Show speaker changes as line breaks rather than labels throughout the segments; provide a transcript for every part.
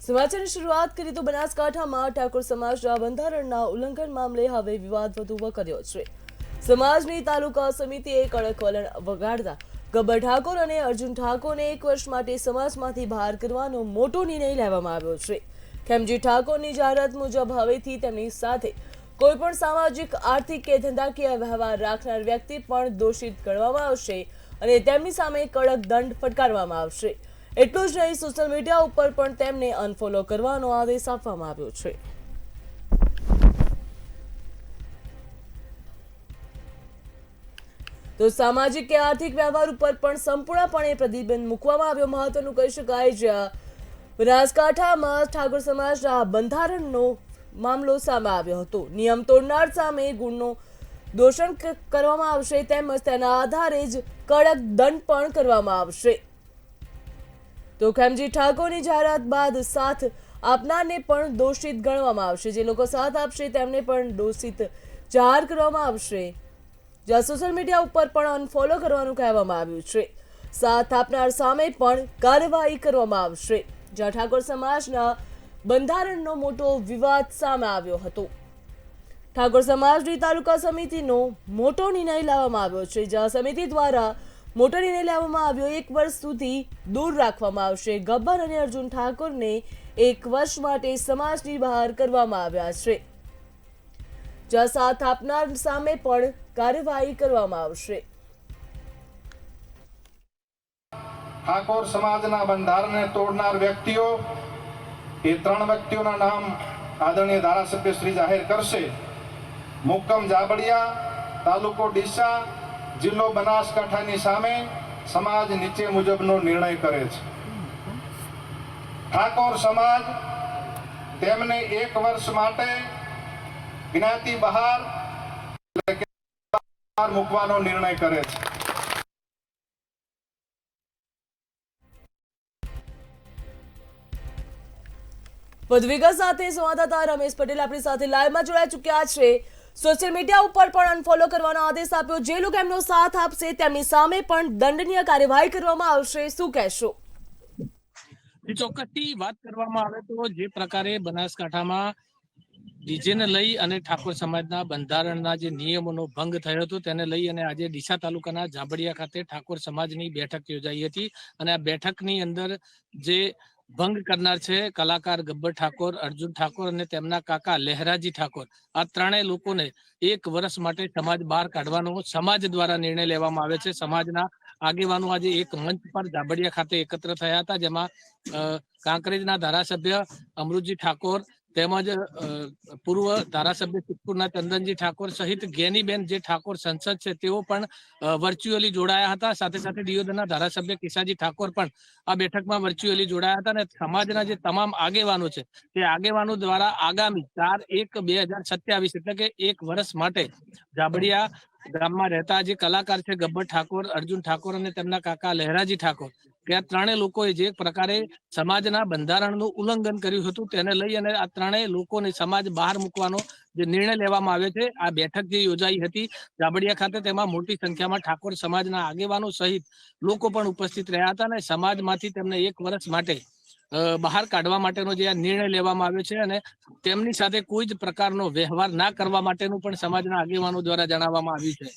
સમાચારની શરૂઆત કરીએ તો બનાસકાંઠામાં ઠાકોર સમાજના બંધારણના ઉલ્લંઘન મામલે હવે વિવાદ વધુ વકર્યો છે। સમાજની તાલુકા સમિતિએ કડક વલણ વગાડતા ગબ્બર ઠાકોર અને અર્જુન ઠાકોરને 1 વર્ષ માટે સમાજમાંથી બહાર કરવાનો મોટો નિર્ણય લેવામાં આવ્યો છે। ખેમજી ઠાકોરની જાહેરાત મુજબ હવેથી તેમની સાથે કોઈપણ સામાજિક, આર્થિક કે ધંધાકીય વ્યવહાર રાખનાર વ્યક્તિ પણ દોષિત ગણવામાં આવશે અને તેમની સામે કડક દંડ ફટકારવામાં આવશે। એટલું જ નહીં, સોશિયલ મીડિયા ઉપર પણ તેમને અનફોલો કરવાનો આદેશ આપવામાં આવ્યો છે। તો સામાજિક કે આર્થિક વ્યવહાર ઉપર પણ સંપૂર્ણપણે પ્રતિબંધ મૂકવામાં આવ્યો। મહત્વનું કહી શકાય, જ્યાં બનાસકાંઠામાં ઠાકોર સમાજના બંધારણનો મામલો સામે આવ્યો હતો। નિયમ તોડનાર સામે ગુનો દોષણ કરવામાં આવશે તેમજ તેના આધારે જ કડક દંડ પણ કરવામાં આવશે। તો ખેમજી ઠાકોરની જાહેરાત બાદ સાથ આપનારને પણ દોષિત ગણવામાં આવશે। જે લોકો સાથ આપશે તેમને પણ દોષિત જાહેર કરવામાં આવશે। જ્યાં સોશિયલ મીડિયા ઉપર પણ અનફોલો કરવાનું કહેવામાં આવ્યું છે। સાથ આપનાર સામે પણ કાર્યવાહી કરવામાં આવશે। જ્યાં ઠાકોર સમાજના બંધારણનો મોટો વિવાદ સામે આવ્યો હતો। ઠાકોર સમાજની તાલુકા સમિતિનો મોટો નિર્ણય લેવામાં આવ્યો છે। જ્યાં સમિતિ દ્વારા મોટો નિર્ણય લેવામાં આવ્યો, 1 વર્ષ સુધી દૂર રાખવામાં આવશે। ગબ્બર અને અર્જુન ઠાકોરને 1 વર્ષ માટે સમાજની બહાર કરવામાં આવ્યા છે। જ્યાં સાથ આપનાર સામે પણ કાર્યવાહી કરવામાં આવશે।
ઠાકોર સમાજના બંધારણને તોડનાર વ્યક્તિઓ, એ 3 વ્યક્તિઓના નામ આદરણીય ધારાસભ્ય શ્રી જાહેર કરશે। મુક્કમ જાબડિયા, તાલુકો ડીસા, જિલ્લો બનાસકાંઠાની સામે સમાજ નીચે મુજબનો નિર્ણય કરે છે। ઠાકોર સમાજ તેમને 1 વર્ષ માટે જ્ઞાતિ બહાર મૂકવાનો નિર્ણય કરે છે।
વધુ વિગત સાથે સંવાદદાતા રમેશ પટેલ આપણી સાથે લાઈવમાં જોડાઈ ચૂક્યા છે। સોશિયલ મીડિયા ઉપર પણ અનફોલો કરવાનો આદેશ આપ્યો। જે લોકો એમનો સાથ આપશે તેમની સામે પણ દંડનીય કાર્યવાહી કરવામાં આવશે। શું કહેશો?
ચોક્કસથી વાત કરવામાં આવે તો જે પ્રકારે બનાસકાંઠામાં ડીજેને લઈ અને ઠાકોર સમાજના બંધારણના જે નિયમોનો ભંગ થયો હતો તેને લઈ અને આજે ડીસા તાલુકાના જાબડિયા ખાતે ઠાકોર સમાજની બેઠક યોજાઈ હતી અને આ બેઠકની અંદર જે ભંગ કરનાર છે કલાકાર ગબ્બર ઠાકોર, અર્જુન ઠાકોર અને તેમના કાકા લહેરાજી ઠાકોર, આ 3 લોકોને 1 વર્ષ માટે સમાજ બહાર કાઢવાનો સમાજ દ્વારા નિર્ણય લેવામાં આવે છે। સમાજના આગેવાનો આજે એક મંચ પર જાબડિયા ખાતે એકત્ર થયા હતા, જેમાં કાંકરેજના ધારાસભ્ય અમૃતજી ઠાકોર તેમજ પૂર્વ ધારાસભ્ય સિદ્ધપુરના ચંદનજી ઠાકોર સહિત જ્ઞાનીબેન જે ઠાકોર સંસદ છે તેઓ પણ વર્ચ્યુઅલી જોડાયા હતા। સાથે સાથે દિયોદરના ધારાસભ્ય કિસાજી ઠાકોર પણ આ બેઠકમાં વર્ચ્યુઅલી જોડાયા હતા અને સમાજના જે તમામ આગેવાનો છે તે આગેવાનો દ્વારા આગામી 4/1/2027 એટલે કે 1 વર્ષ માટે જાબડિયા ગામમાં રહેતા જે કલાકાર છે ગબ્બર ઠાકોર, અર્જુન ઠાકોર અને તેમના કાકા લહેરાજી ઠાકોર, ત્યાં 3 લોકોએ જે પ્રકારે સમાજના બંધારણનું ઉલ્લંઘન કર્યું હતું તેને લઈ અને આ 3 લોકોને સમાજ બહાર મૂકવાનો જે નિર્ણય લેવામાં આવ્યો છે। આ બેઠક જે યોજાઈ હતી જાબડિયા ખાતે, તેમાં મોટી સંખ્યામાં ઠાકોર સમાજના આગેવાનો સહિત લોકો પણ ઉપસ્થિત રહ્યા હતા અને સમાજમાંથી તેમને 1 વર્ષ માટે બહાર કાઢવા માટેનો જે આ નિર્ણય લેવામાં આવ્યો છે અને તેમની સાથે કોઈ જ પ્રકારનો વ્યવહાર ના કરવા માટેનું પણ સમાજના આગેવાનો દ્વારા જણાવવામાં આવ્યું છે।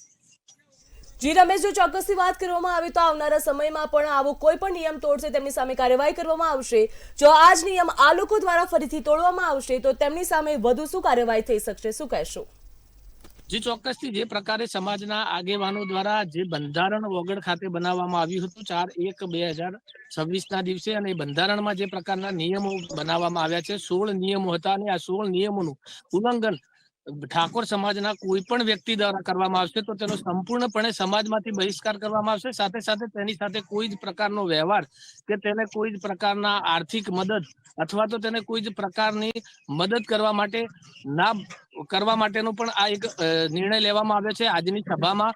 જી રમેશ, જો ચોક્કસથી વાત કરવામાં આવે તો આવનારા સમયમાં પણ આવો કોઈ પણ નિયમ તોડશે તેમની સામે કાર્યવાહી કરવામાં આવશે। જો આ જ નિયમ આ લોકો દ્વારા ફરીથી તોડવામાં આવશે તો તેમની સામે વધુ શું કાર્યવાહી થઈ શકશે? શું કહેશો?
જે ચોક્કસથી જે પ્રકારે સમાજના આગેવાનો દ્વારા જે બંધારણ વગર ખાતે બનાવવામાં આવ્યું હતું 4/1/2026 દિવસે, અને બંધારણમાં જે પ્રકારના નિયમો બનાવવામાં આવ્યા છે 16 નિયમો હતા અને આ 16 નિયમોનું ઉલ્લંઘન ઠાકોર સમાજના કોઈ પણ વ્યક્તિ દ્વારા કરવામાં આવશે તો તેનો સંપૂર્ણપણે સમાજમાંથી બહિષ્કાર કરવામાં આવશે। સાથે સાથે તેની સાથે કોઈ જ પ્રકારનો વ્યવહાર કે તેને કોઈ જ પ્રકારના આર્થિક મદદ અથવા તો તેને કોઈ જ પ્રકારની મદદ કરવા માટે ના કરવા માટેનો પણ આ એક નિર્ણય લેવામાં આવ્યો છે। આજની સભામાં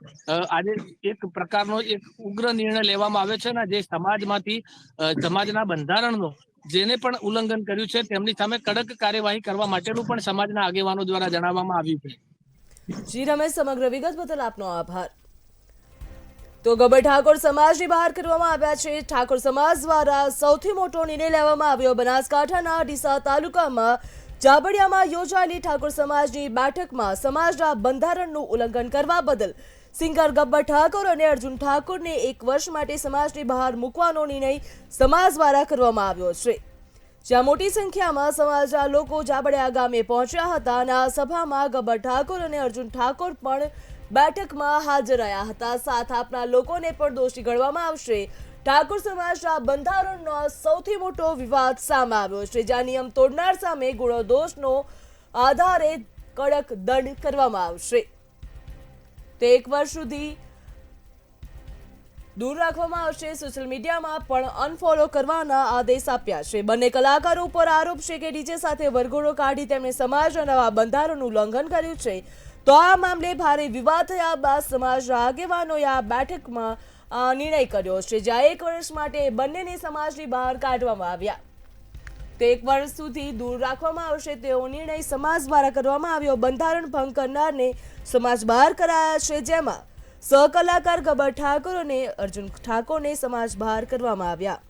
આજે એક પ્રકારનો એક ઉગ્ર નિર્ણય લેવામાં આવ્યો છે અને જે સમાજમાંથી સમાજના બંધારણનો જેને પણ ઉલ્લંઘન કર્યું છે તેમની સામે કડક કાર્યવાહી કરવા માટેનું પણ સમાજના આગેવાનો દ્વારા જણાવવામાં આવ્યું છે।
જી રમેશ, સમગ્ર વિગત બદલ આપનો આભાર। તો ગબ્બર ઠાકોર સમાજની બહાર કરવામાં આવ્યા છે. ઠાકોર સમાજ દ્વારા સૌથી મોટો નિર્ણય લેવામાં આવ્યો. બનાસકાંઠાના ડીસા તાલુકામાં જાબડિયામાં યોજાયેલી ઠાકોર સમાજની બેઠકમાં સમાજના બંધારણનું ઉલ્લંઘન કરવા બદલ સિંગર ગબ્બર ઠાકોર અને અર્જુન ઠાકોરને 1 વર્ષ માટે સમાજની બહાર મૂકવાનો નિર્ણય સમાજ દ્વારા કરવામાં આવ્યો છે. જ્યાં મોટી સંખ્યામાં સમાજના લોકો જાબડિયા ગામે પહોંચ્યા હતા અને આ સભામાં ગબ્બર ઠાકોર અને અર્જુન ઠાકોર પણ બેઠકમાં હાજર રહ્યા હતા. સાથ આપના લોકોને પણ દોષી ગણવામાં આવશે. ઠાકોર સમાજના બંધારણનો સૌથી મોટો વિવાદ સામે આવ્યો છે, જ્યાં નિયમ તોડનાર સામે ગુનો દોષનો આધારે કડક દંડ કરવામાં આવશે. તે 1 વર્ષ સુધી દૂર રાખવામાં આવશે. સોશિયલ મીડિયામાં પણ અનફોલો કરવાના આદેશ આપ્યા છે. બંને કલાકારો ઉપર આરોપ છે કે ડીજે સાથે વરઘોડો કાઢી તેમણે સમાજના નવા બંધારણનું ઉલ્લંઘન કર્યું છે. તો આ મામલે ભારે વિવાદ થયા બાદ સમાજના આગેવાનોએ આ બેઠકમાં નિર્ણય કર્યો છે, જ્યાં 1 વર્ષ માટે બંનેને સમાજની બહાર કાઢવામાં આવ્યા. તે 1 વર્ષ સુધી દૂર રાખવામાં આવશે તેવો નિર્ણય સમાજ દ્વારા કરવામાં આવ્યો. બંધારણ ભંગ કરનારને સમાજ બહાર કરાયા છે, જેમાં સહકલાકાર ગબ્બર ઠાકોર અને અર્જુન ઠાકોરને સમાજ બહાર કરવામાં આવ્યા.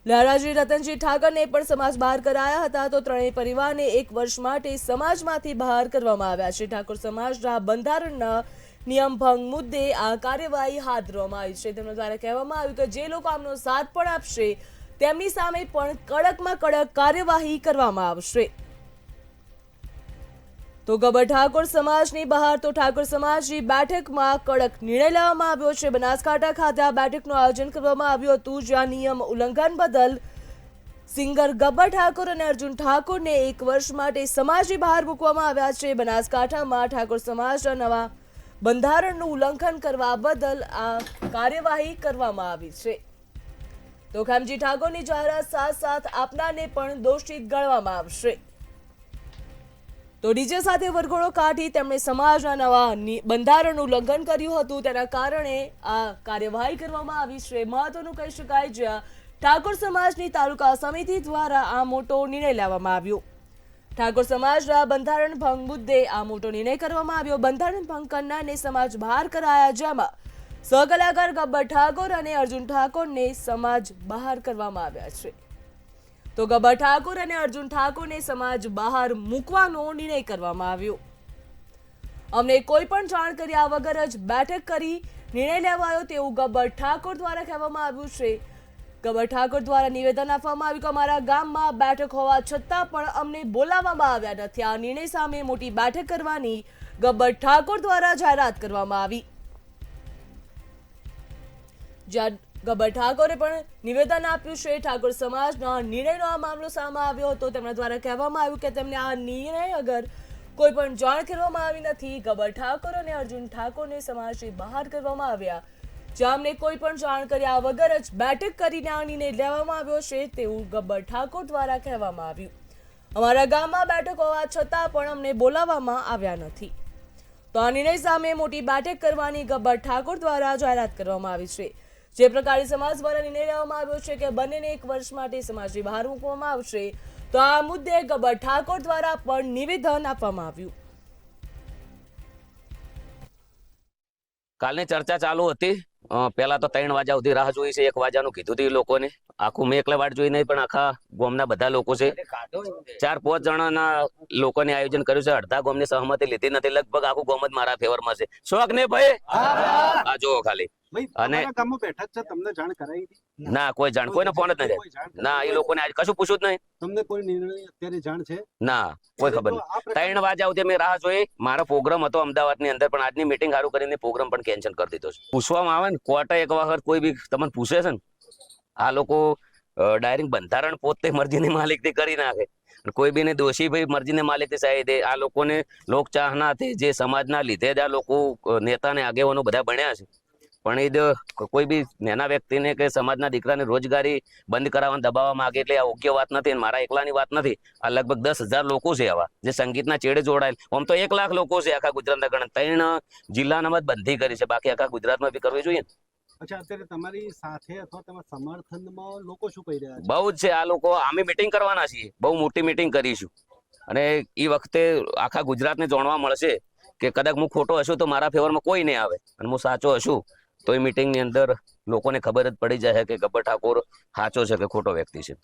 લહેરાજી રતનજી ઠાકરને પણ સમાજ બહાર કરાયા હતા. તો ત્રણેય પરિવારને 1 વર્ષ માટે સમાજમાંથી બહાર કરવામાં આવ્યા છે. ઠાકોર સમાજના બંધારણના નિયમ ભંગ મુદ્દે આ કાર્યવાહી હાથ ધરવામાં આવી છે. તેમના દ્વારા કહેવામાં આવ્યું કે જે લોકો આમનો સાથ પણ આપશે તેમની સામે પણ કડકમાં કડક કાર્યવાહી કરવામાં આવશે. તો ગબ્બર ઠાકોર સમાજની બહાર તો ઠાકોર સમાજની બેઠકમાં કડક નિર્ણય લેવામાં આવ્યો છે. બનાસકાંઠા ખાતે આ બેઠકનું આયોજન કરવામાં આવ્યું હતું, જ્યાં નિયમ ઉલ્લંઘન બદલ સિંગર ગબ્બર ઠાકોર અને અર્જુન ઠાકોરને 1 વર્ષ માટે સમાજની બહાર મૂકવામાં આવ્યા છે. બનાસકાંઠામાં ઠાકોર સમાજના નવા બંધારણનું ઉલ્લંઘન કરવા બદલ આ કાર્યવાહી કરવામાં આવી છે. તો ખેમજી ઠાકોરની જાહેરાત સાથ આપનારને પણ દોષિત ગણવામાં આવશે. તો ડીજે સાથે વરઘોડો કાઢી તેમણે સમાજના નવા બંધારણનું ઉલ્લંઘન કર્યું હતું, તેના કારણે આ કાર્યવાહી કરવામાં આવી છે. મહત્વનું કહી શકાય, જ્યાં ઠાકોર સમાજની તાલુકા સમિતિ દ્વારા આ મોટો નિર્ણય લેવામાં આવ્યો. ઠાકોર સમાજના બંધારણ ભંગ મુદ્દે આ મોટો નિર્ણય કરવામાં આવ્યો. બંધારણ ભંગ કરનારને સમાજ બહાર કરાયા, જેમાં સહકલાકાર ગબ્બર ઠાકોર અને અર્જુન ઠાકોરને સમાજ બહાર કરવામાં આવ્યા છે. તો ગબ્બર ઠાકોર અને અર્જુન ઠાકોરને સમાજ બહાર મૂકવાનો નિર્ણય કરવામાં આવ્યો. અમને કોઈ પણ જાણ કર્યા વગર જ બેઠક કરી નિર્ણય લેવાયો તેવું ગબ્બર ઠાકોર દ્વારા કહેવામાં આવ્યું છે. ગબ્બર ઠાકોર દ્વારા નિવેદન આપવામાં આવ્યું કે અમારા ગામમાં બેઠક હોવા છતાં પણ અમને બોલાવવામાં આવ્યા નથી. આ નિર્ણય સામે મોટી બેઠક કરવાની ગબ્બર ઠાકોર દ્વારા જાહેરાત કરવામાં આવી. જ્યાં ગબ્બર ઠાકોરે પણ નિવેદન આપ્યું છે. ઠાકોર સમાજના નિર્ણયનો આ મામલો સામે આવ્યો હતો. તેમના દ્વારા કહેવામાં આવ્યું કે તેમને આ નિર્ણય અગર કોઈ પણ જાણ કરવામાં આવી નથી. ગબ્બર ઠાકોર અને અર્જુન ઠાકોરને સમાજથી બહાર કરવામાં આવ્યા, જ્યાં અમને કોઈ પણ જાણ કર્યા વગર જ બેઠક કરીને આ નિર્ણય લેવામાં આવ્યો છે તેવું ગબ્બર ઠાકોર દ્વારા કહેવામાં આવ્યું. અમારા ગામમાં બેઠક હોવા છતાં પણ અમને બોલાવવામાં આવ્યા નથી. તો આ નિર્ણય સામે મોટી બેઠક કરવાની ગબ્બર ઠાકોર દ્વારા જાહેરાત કરવામાં આવી છે. જે પ્રકારે સમાજ દ્વારા નિર્ણય લેવામાં આવ્યો છે કે બંનેને 1 વર્ષ માટે સમાજની બહાર મૂકવામાં આવશે, તો આ મુદ્દે ગબ્બર ઠાકોર દ્વારા પણ નિવેદન આપવામાં આવ્યું.
કાલની ચર્ચા ચાલુ હતી. પહેલા તો 3 વાગ્યા સુધી રાહ જોઈ છે. 1 વાગ્યાનું કીધું હતું એ લોકોને. આખું મેં એકલા વાટ જોઈ નહીં, પણ આખા ગામના બધા લોકો છે. 4-5 જણાના લોકોને આયોજન કર્યું છે. અડધા ગામની સહમતિ લીધી નથી. લગભગ આખું ગામ જ મારા ફેવરમાં છે. શોખ ને ભાઈ આ જો ખાલી. અને ના કોઈ જાણ, કોઈને ફોન જ નથી. ના એ લોકોને આજ કશું પૂછ્યું જ નહીં.
તમને કોઈ નિર્ણય અત્યારે જાણ છે?
ના કોઈ ખબર નહીં. 3 વાગ્યા સુધી મેં રાહ જોઈ. મારો પ્રોગ્રામ હતો અમદાવાદની અંદર, પણ આજની મીટિંગ સારું કરીને પ્રોગ્રામ પણ કેન્સલ કરી દીધો છે. પૂછવામાં આવે ને કોર્ટે એક વખત કોઈ બી તમને પૂછે છે ને, આ લોકો ડાયરેક્ટ બંધારણ પોતે મરજીની માલિકથી કરી નાખે. કોઈ બી ને દોષી ભાઈ મરજીની માલિકથી સાહેબ દે. આ લોકોને લોકચાહનાથી જે સમાજના લીધે જ આ લોકો નેતા ને આગેવાનો બધા બન્યા છે. પણ એ કોઈ બી નાના વ્યક્તિને કે સમાજના દીકરાને રોજગારી બંધ કરાવવા દબાવવા માંગે, એટલે આ યોગ્ય વાત નથી. મારા એકલાની વાત નથી. આ લગભગ 10,000 લોકો છે આવા જે સંગીતના ચેડે જોડાયેલ. આમ તો 1 લાખ લોકો છે આખા ગુજરાતના ગણ. 3 જિલ્લાનામાં બંધી કરી છે, બાકી આખા ગુજરાતમાં બી કરવી જોઈએ.
અચ્છા, અત્યારે તમારી સાથે અથવા તમારા સમર્થનમાં લોકો શું કહી રહ્યા છે?
બહુ જ છે આ લોકો. અમે મિટિંગ કરવાના છીએ, બહુ મોટી મિટિંગ કરીશું, અને એ વખતે આખા ગુજરાતને જાણવા મળશે કે કદાચ હું ખોટો હશું તો મારા ફેવરમાં કોઈ નહીં આવે અને હું સાચો હશું તો એ મિટિંગની અંદર લોકોને ખબર જ પડી જાય કે ગબ્બર ઠાકોર સાચો છે કે ખોટો વ્યક્તિ છે.